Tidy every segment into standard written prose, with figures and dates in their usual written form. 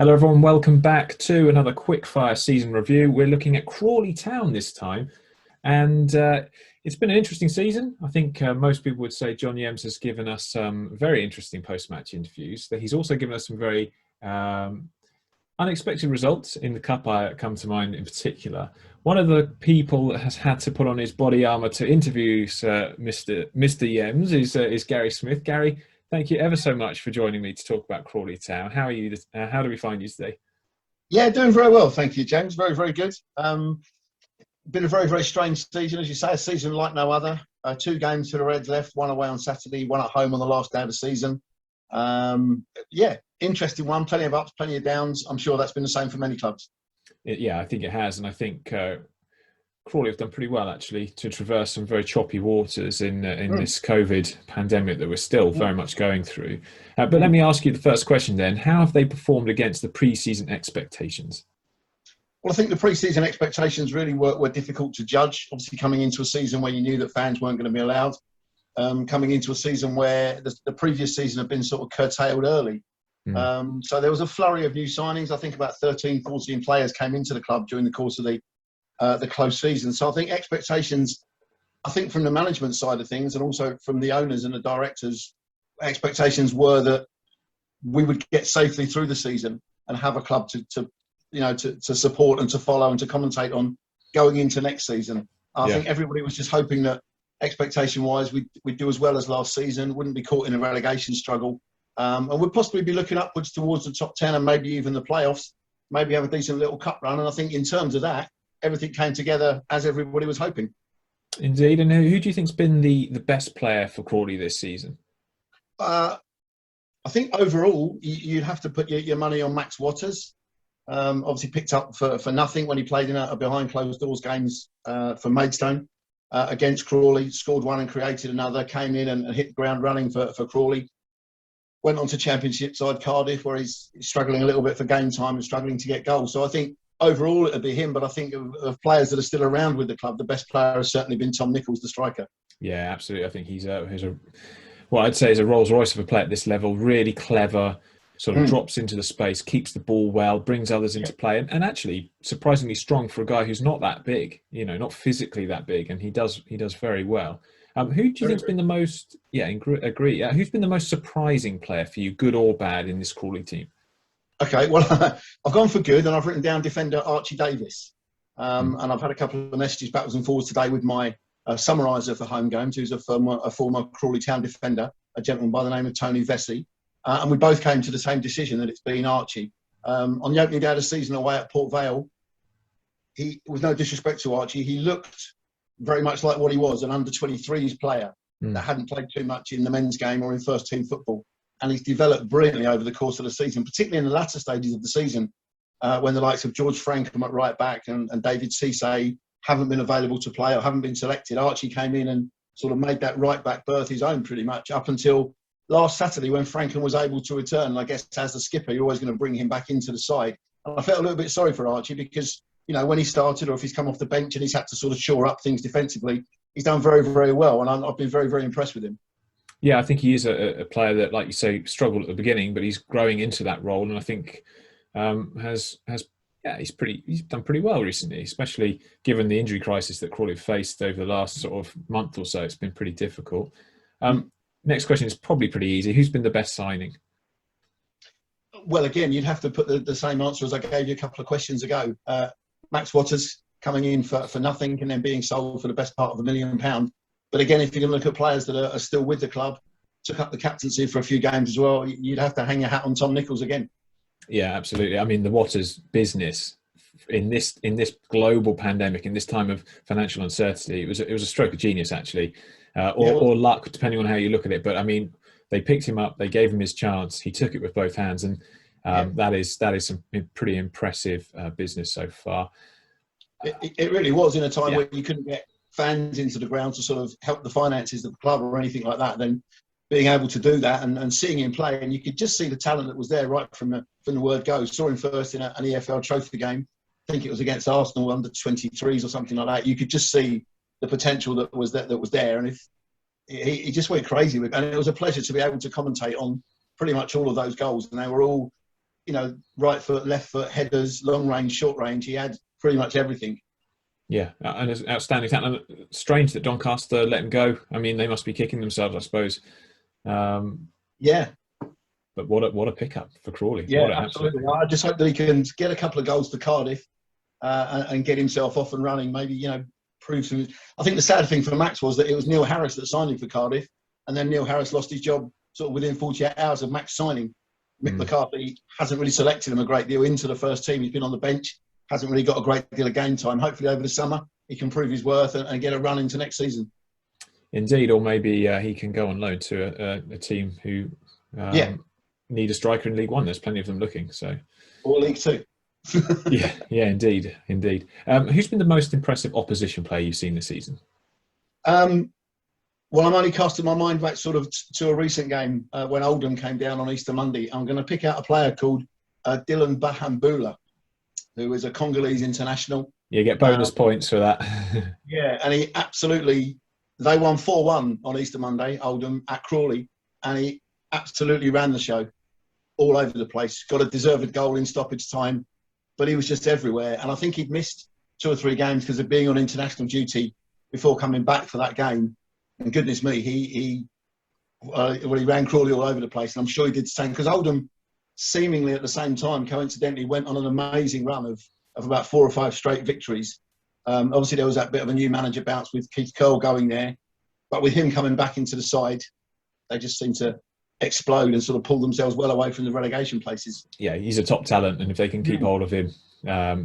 Hello everyone, welcome back to another Quickfire season review. We're looking at Crawley Town this time, and it's been an interesting season. I think most people would say John Yems has given us some very interesting post-match interviews. That he's also given us some very unexpected results in the Cup. I come to mind in particular. One of the people that has had to put on his body armour to interview Mr. Yems is Gary Smith. Gary, thank you ever so much for joining me to talk about Crawley Town. How are you? How do we find you today? Yeah, doing very well, thank you, James. Very, very good. Been a very, very strange season, as you say, a season like no other. 2 games for the Reds left, one away on Saturday, one at home on the last day of the season. Yeah, interesting one. Plenty of ups, plenty of downs. I'm sure that's been the same for many clubs. Yeah, I think it has, and I think Crawley have done pretty well actually to traverse some very choppy waters in this COVID pandemic that we're still very much going through. But let me ask you the first question then: how have they performed against the pre-season expectations? Well, I think the pre-season expectations really were difficult to judge. Obviously, coming into a season where you knew that fans weren't going to be allowed, coming into a season where the previous season had been sort of curtailed early. So there was a flurry of new signings. I think about 13, 14 players came into the club during the course of the close season. So I think expectations, I think from the management side of things and also from the owners and the directors, expectations were that we would get safely through the season and have a club to support and to follow and to commentate on going into next season. I think everybody was just hoping that expectation-wise we'd do as well as last season, wouldn't be caught in a relegation struggle, and would possibly be looking upwards towards the top 10 and maybe even the playoffs, maybe have a decent little cup run. And I think in terms of that, everything came together as everybody was hoping. Indeed. And who do you think's been the best player for Crawley this season? I think overall, you'd have to put your money on Max Waters. Obviously picked up for nothing when he played in a behind closed doors games for Maidstone against Crawley, scored one and created another, came in and hit the ground running for Crawley. Went on to Championship side Cardiff, where he's struggling a little bit for game time and struggling to get goals. So I think overall it'd be him, but I think of players that are still around with the club, the best player has certainly been Tom Nichols, the striker. Yeah, absolutely. I think he's what I'd say is a Rolls Royce of a player at this level. Really clever, sort of drops into the space, keeps the ball well, brings others into play, and actually surprisingly strong for a guy who's not that big. You know, not physically that big, and he does very well. Who do you think's been the most? Yeah, agree. Who's been the most surprising player for you, good or bad, in this Crawley team? Okay, well, I've gone for good, and I've written down defender Archie Davis. And I've had a couple of messages backwards and forwards today with my summariser for home games, who's a former Crawley Town defender, a gentleman by the name of Tony Vesey. And we both came to the same decision that it's been Archie. On the opening day of the season away at Port Vale, with no disrespect to Archie, he looked very much like what he was, an under-23s player that hadn't played too much in the men's game or in first-team football. And he's developed brilliantly over the course of the season, particularly in the latter stages of the season, when the likes of George Frankham at right back and David Cisse haven't been available to play or haven't been selected. Archie came in and sort of made that right back berth his own pretty much up until last Saturday when Frankham was able to return. And I guess as the skipper, you're always going to bring him back into the side. And I felt a little bit sorry for Archie because, you know, when he started or if he's come off the bench and he's had to sort of shore up things defensively, he's done very, very well. And I've been very, very impressed with him. Yeah, I think he is a player that, like you say, struggled at the beginning, but he's growing into that role, and I think he's done pretty well recently, especially given the injury crisis that Crawley faced over the last sort of month or so. It's been pretty difficult. Next question is probably pretty easy. Who's been the best signing? Well, again, you'd have to put the same answer as I gave you a couple of questions ago. Max Waters coming in for nothing and then being sold for the best part of £1 million. But again, if you're going to look at players that are still with the club, took up the captaincy for a few games as well, you'd have to hang your hat on Tom Nichols again. Yeah, absolutely. I mean, the Waters business in this global pandemic, in this time of financial uncertainty, it was a stroke of genius actually, or luck, depending on how you look at it. But I mean, they picked him up, they gave him his chance, he took it with both hands, and that is some pretty impressive business so far. It really was in a time where you couldn't get fans into the ground to sort of help the finances of the club or anything like that. Then being able to do that and seeing him play, and you could just see the talent that was there right from the word go. Saw him first in an EFL trophy game. I think it was against Arsenal under 23s or something like that. You could just see the potential that was there, and if he just went crazy with. And it was a pleasure to be able to commentate on pretty much all of those goals, and they were all right foot, left foot, headers, long range, short range. He had pretty much everything. Yeah, and it's outstanding talent. Strange that Doncaster let him go. I mean, they must be kicking themselves, I suppose. Yeah. But what a pickup for Crawley. Yeah, absolutely. I just hope that he can get a couple of goals for Cardiff and get himself off and running. Maybe, prove some. I think the sad thing for Max was that it was Neil Harris that signed him for Cardiff, and then Neil Harris lost his job sort of within 48 hours of Max signing. Mick McCarthy hasn't really selected him a great deal into the first team. He's been on the bench, hasn't really got a great deal of game time. Hopefully over the summer he can prove his worth and get a run into next season. Indeed, or maybe he can go on loan to a team who need a striker in League One. There's plenty of them looking. So, or League Two. yeah, indeed. Who's been the most impressive opposition player you've seen this season? Well, I'm only casting my mind back sort of to a recent game when Oldham came down on Easter Monday. I'm going to pick out a player called Dylan Bahambula, who is a Congolese international. You get bonus points for that. Yeah, and they won 4-1 on Easter Monday, Oldham, at Crawley, and he absolutely ran the show all over the place. Got a deserved goal in stoppage time, but he was just everywhere. And I think he'd missed 2 or 3 games because of being on international duty before coming back for that game. And goodness me, he ran Crawley all over the place. And I'm sure he did the same because Oldham, seemingly at the same time, coincidentally, went on an amazing run of about 4 or 5 straight victories. Obviously, there was that bit of a new manager bounce with Keith Curl going there. But with him coming back into the side, they just seem to explode and sort of pull themselves well away from the relegation places. Yeah, he's a top talent. And if they can keep hold of him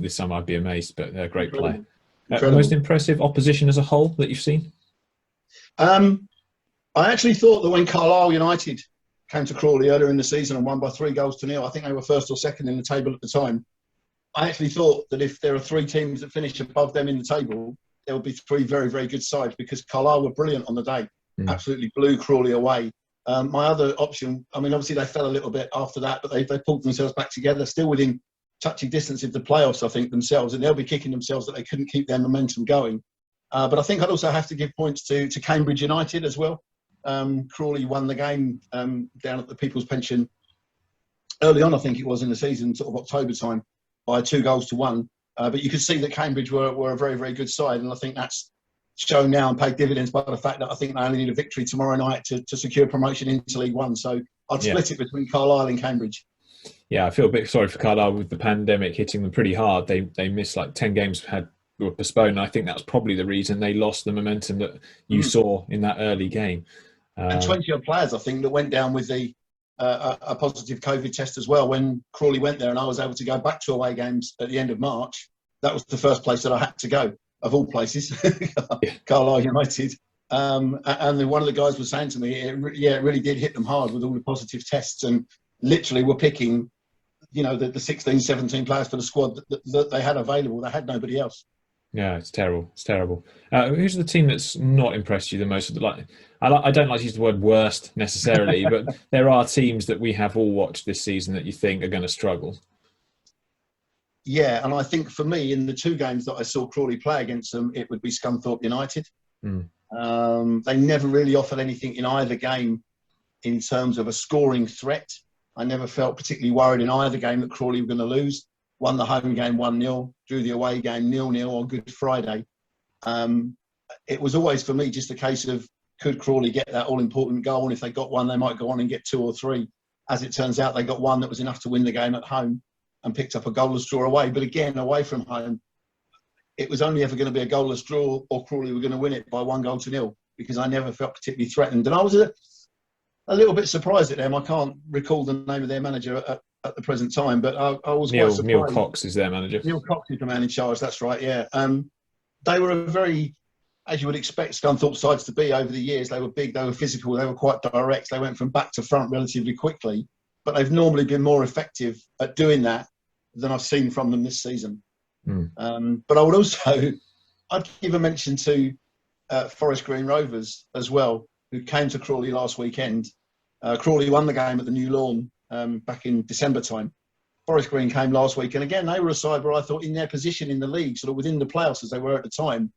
this summer, I'd be amazed. But they're a great player. Most impressive opposition as a whole that you've seen? I actually thought that when Carlisle United came to Crawley earlier in the season and won by 3-0, I think they were first or second in the table at the time. I actually thought that if there are 3 teams that finish above them in the table, there would be 3 very, very good sides because Carlisle were brilliant on the day. Absolutely blew Crawley away. My other option, I mean, obviously they fell a little bit after that, but they pulled themselves back together, still within touching distance of the playoffs, I think, themselves, and they'll be kicking themselves that they couldn't keep their momentum going. But I think I'd also have to give points to Cambridge United as well. Crawley won the game down at the People's Pension early on, I think it was in the season, sort of October time, by 2-1. But you could see that Cambridge were a very, very good side. And I think that's shown now and paid dividends by the fact that I think they only need a victory tomorrow night to secure promotion into League One. So I'd split it between Carlisle and Cambridge. Yeah, I feel a bit sorry for Carlisle with the pandemic hitting them pretty hard. They missed like 10 games were postponed. I think that's probably the reason they lost the momentum that you saw in that early game. And 20-odd players, I think, that went down with a positive COVID test as well. When Crawley went there and I was able to go back to away games at the end of March, that was the first place that I had to go, of all places, Carlisle United. And then one of the guys was saying to me, it really did hit them hard with all the positive tests and literally were picking, the 16, 17 players for the squad that they had available. They had nobody else. Yeah, it's terrible. It's terrible. Who's the team that's not impressed you the most? I don't like to use the word worst necessarily, but there are teams that we have all watched this season that you think are going to struggle. Yeah, and I think for me, in the 2 games that I saw Crawley play against them, it would be Scunthorpe United. They never really offered anything in either game in terms of a scoring threat. I never felt particularly worried in either game that Crawley were going to lose. Won the home game 1-0, drew the away game 0-0 on Good Friday. It was always, for me, just a case of could Crawley get that all-important goal? And if they got one, they might go on and get 2 or 3. As it turns out, they got one that was enough to win the game at home and picked up a goalless draw away. But again, away from home, it was only ever going to be a goalless draw or Crawley were going to win it by 1-0 because I never felt particularly threatened. And I was a little bit surprised at them. I can't recall the name of their manager at the present time, but I was quite surprised. Neil Cox is their manager. Neil Cox is the man in charge, that's right, yeah. They were a very, as you would expect Scunthorpe sides to be over the years. They were big, they were physical, they were quite direct. They went from back to front relatively quickly, but they've normally been more effective at doing that than I've seen from them this season. But I would also, I'd give a mention to Forest Green Rovers as well, who came to Crawley last weekend. Crawley won the game at the New Lawn back in December time. Forest Green came last week, and again, they were a side where I thought in their position in the league, sort of within the playoffs as they were at the time,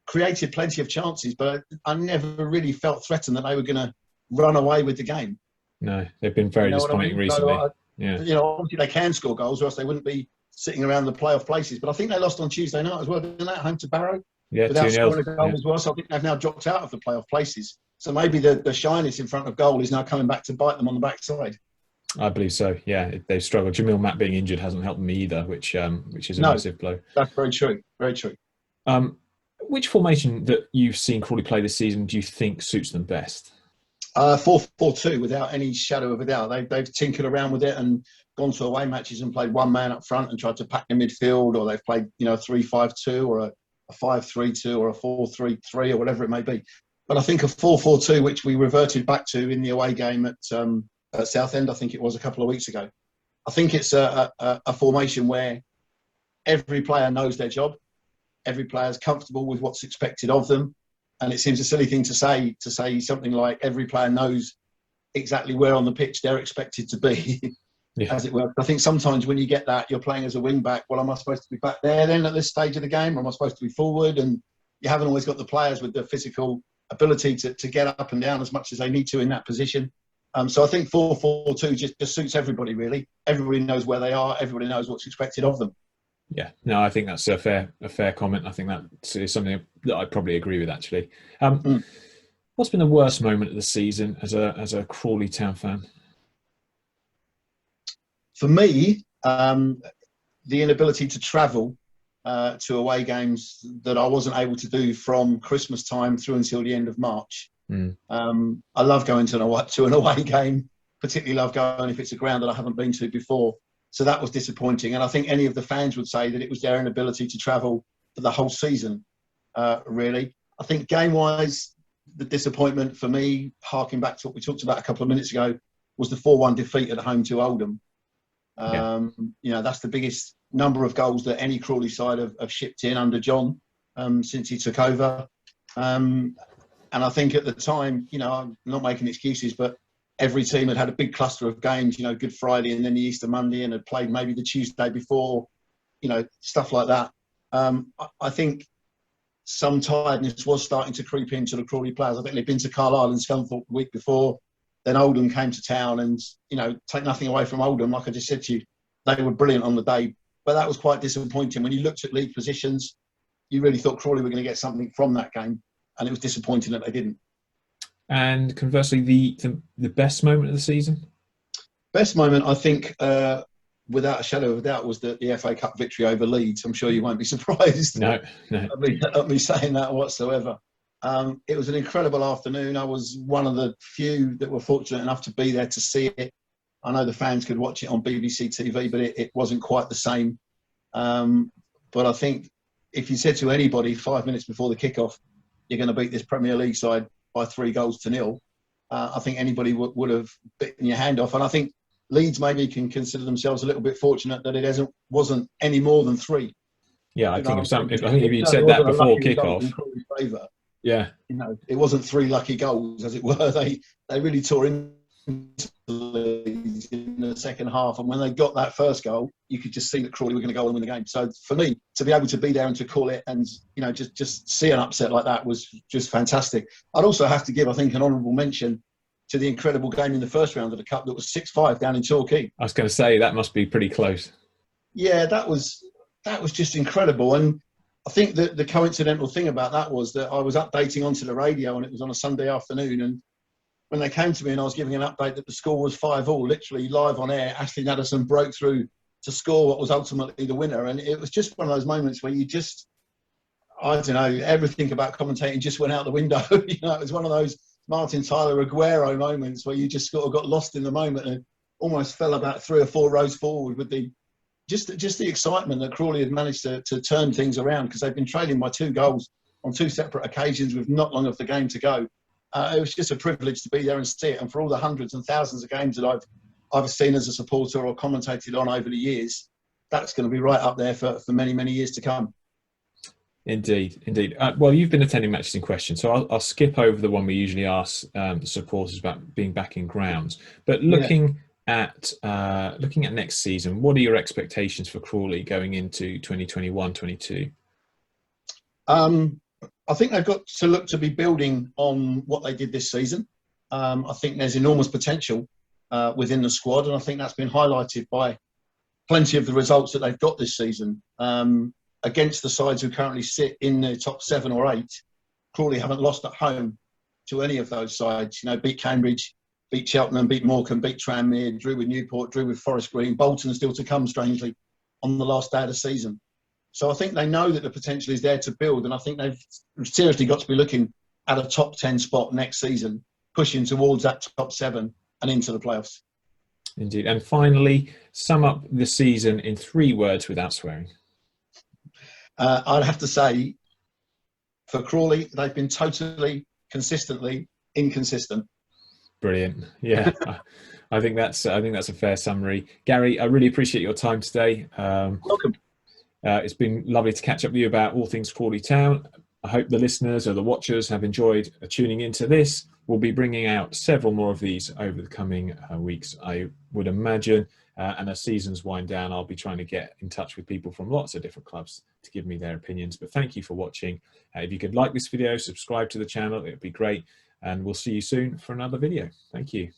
created plenty of chances, but I never really felt threatened that they were going to run away with the game. No, they've been very disappointing recently. Yeah. You know, obviously they can score goals, or else they wouldn't be sitting around the playoff places. But I think they lost on Tuesday night as well, didn't they? Home to Barrow, Yeah, without 2-0. scoring a goal as well. So I think they've now dropped out of the playoff places. So maybe the shyness in front of goal is now coming back to bite them on the backside. I believe so. Yeah, they've struggled. Jamil Matt being injured hasn't helped them either, which is a No, massive blow. that's very true. Very true. Which formation that you've seen Crawley play this season do you think suits them best? 4-4-2, without any shadow of a doubt. They've tinkered around with it and gone to away matches and played one man up front and tried to pack the midfield, or they've played, you know, a 3-5-2 or a 5-3-2 or a 4-3-3 or whatever it may be. But I think a 4-4-2, which we reverted back to in the away game at Southend, I think it was a couple of weeks ago. I think it's a formation where every player knows their job, every player is comfortable with what's expected of them. And it seems a silly thing to say something like every player knows exactly where on the pitch they're expected to be, as it were. I think sometimes when you get that, you're playing as a wing back. Well, am I supposed to be back there then at this stage of the game? Or am I supposed to be forward? And you haven't always got the players with the physical ability to get up and down as much as they need to in that position. So I think 4-4-2 just suits everybody, really. Everybody knows where they are. Everybody knows what's expected of them. Yeah, no, I think that's a fair comment. I think that is something that I probably agree with, actually. What's been the worst moment of the season as a Crawley Town fan? For me, the inability to travel to away games that I wasn't able to do from Christmas time through until the end of March. I love going to an away game, particularly love going if it's a ground that I haven't been to before. So that was disappointing. And I think any of the fans would say that it was their inability to travel for the whole season, really. I think game-wise, the disappointment for me, harking back to what we talked about a couple of minutes ago, was the 4-1 defeat at home to Oldham. You know, that's the biggest number of goals that any Crawley side have shipped in under John since he took over. And I think at the time, you know, I'm not making excuses, but every team had a big cluster of games, you know, Good Friday and then the Easter Monday, and had played maybe the Tuesday before, you know, stuff like that. I think some tiredness was starting to creep into the Crawley players. I think they'd been to Carlisle and Scunthorpe the week before. Then Oldham came to town, and, you know, take nothing away from Oldham, like I just said to you, they were brilliant on the day. But that was quite disappointing. When you looked at league positions, you really thought Crawley were going to get something from that game, and it was disappointing that they didn't. And conversely, the best moment of the season? Best moment, I think, without a shadow of a doubt, was the FA Cup victory over Leeds. I'm sure you won't be surprised No. at me saying that whatsoever. It was an incredible afternoon. I was one of the few that were fortunate enough to be there to see it. I know the fans could watch it on BBC TV, but it wasn't quite the same. But I think if you said to anybody 5 minutes before the kickoff, you're going to beat this Premier League side by 3-0, I think anybody would have bitten your hand off. And I think Leeds maybe can consider themselves a little bit fortunate that it wasn't any more than 3. Yeah, I think if you'd said that before kickoff, yeah, you know, it wasn't 3 lucky goals, as it were. They really tore into Leeds in the second half, and when they got that first goal, you could just see that Crawley were going to go on and win the game. So for me, to be able to be there and to call it, and, you know, just see an upset like that was just fantastic. I'd also have to give, I think, an honourable mention to the incredible game in the first round of the Cup that was 6-5 down in Torquay. I was going to say that must be pretty close. Yeah, that was just incredible. And I think that the coincidental thing about that was that I was updating onto the radio, and it was on a Sunday afternoon, and when they came to me and I was giving an update that the score was 5-5, literally live on air, Ashley Nadesan broke through to score what was ultimately the winner. And it was just one of those moments where you just, I don't know, everything about commentating just went out the window. You know, it was one of those Martin Tyler Aguero moments where you just sort of got lost in the moment and almost fell about 3 or 4 rows forward with just the excitement that Crawley had managed to turn things around, because they've been trailing by 2 goals on 2 separate occasions with not long of the game to go. It was just a privilege to be there and see it. And for all the hundreds and thousands of games that I've seen as a supporter or commentated on over the years, that's going to be right up there for many, many years to come. Indeed. Well, you've been attending Matches in Question, so I'll skip over the one we usually ask the supporters about being back in grounds. But looking at next season, what are your expectations for Crawley going into 2021-22? I think they've got to look to be building on what they did this season. I think there's enormous potential within the squad, and I think that's been highlighted by plenty of the results that they've got this season. Against the sides who currently sit in the top 7 or 8, Crawley haven't lost at home to any of those sides. You know, beat Cambridge, beat Cheltenham, beat Morecambe, beat Tranmere, drew with Newport, drew with Forest Green. Bolton still to come, strangely, on the last day of the season. So I think they know that the potential is there to build, and I think they've seriously got to be looking at a top 10 spot next season, pushing towards that top 7 and into the playoffs. Indeed. And finally, sum up the season in 3 words without swearing. I'd have to say, for Crawley, they've been totally, consistently inconsistent. Brilliant. Yeah, I think that's a fair summary. Gary, I really appreciate your time today. Welcome. It's been lovely to catch up with you about all things Crawley Town. I hope the listeners or the watchers have enjoyed tuning into this. We'll be bringing out several more of these over the coming weeks, I would imagine. And as seasons wind down, I'll be trying to get in touch with people from lots of different clubs to give me their opinions. But thank you for watching. If you could like this video, subscribe to the channel, it would be great. And we'll see you soon for another video. Thank you.